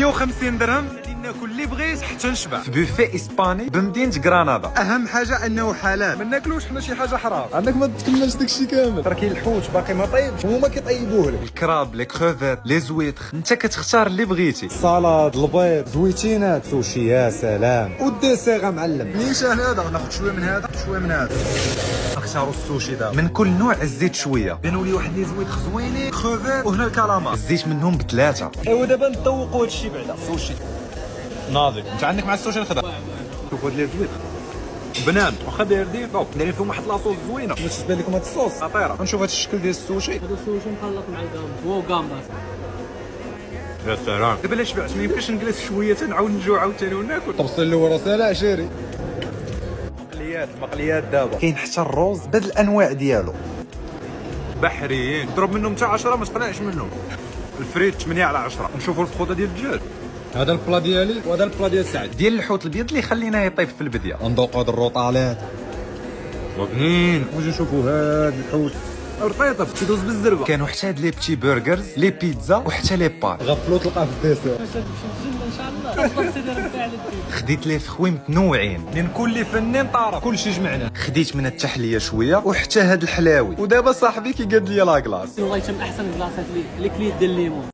150 درهم غادي ناكل اللي بغيت حتى نشبع في بوفيه اسباني بمدينه غرناطه. اهم حاجه انه حلال، ما ناكلوش حنا شي حاجه حرام. عندك ما تكملش داكشي كامل، راه كاين الحوت باقي ما طيبش هما كيطيبوه لك. الكراب، لي كروفيت، لي زويتر، انت كتختار اللي بغيتي. السلطه، البيض، زويتينات، سوشي، يا سلام. والديسير معلم. نيشان هذا ناخذ شويه من هذا شويه من هذا. نختاروا السوشي دابا من كل نوع الزيت شويه. بانوا لي واحد لي زويت زوينين كروفيت وهنا الكالامار. الزيت منهم ب3. ايوا دابا نذوقوا هذا الشيء بعدا. السوشي ناضي. انت عندك مع السوشي الخضر. شوف هاد لي زويت بنان واخا دايرين دايرين فيهم واحد لاصوص زوينه. واش تبان لكم هاد الصوص خطيره. نشوف هاد الشكل ديال السوشي. هذا السوشي مخلط مع الجامبا، هو وجامبا. يا سلام. دابا لا شبعت ما يمكنش نجلس شويه تنعاود نجوع عاوتاني وناكل. الطبسيل اللي ورا سالا عشيري. المقليات دابا كاين حتى الروز بهاد الانواع ديالو. بحريين ضرب منهم حتى 10 ما تقنعش منهم. الفريت 8 على 10. نشوفوا الفخوطه ديال الدجاج. هذا البلا ديالي وهذا البلا ديال سعد. ديال الحوت الابيض اللي خليناه يطيب في البديه. ندوق هاد الروطالات وبنين. واش نشوفوا هاد الحوت رطيطه تيدوز بالزربه. كانوا حتى هاد لي بتي برجرز، لي بيتزا وحتى لي بات. غفلو تلقاه في الديسير. ان شاء الله الطبسي ديال البتاع اللي خديت لي فخوي متنوعين. من كل فنان طرف كلشي جمعنا. خديت من التحليه شويه وحتى هاد الحلاوي. ودابا صاحبي كيقاد لي لا كلاص. والله تم احسن كلاصات اللي كليت ديال الليمون.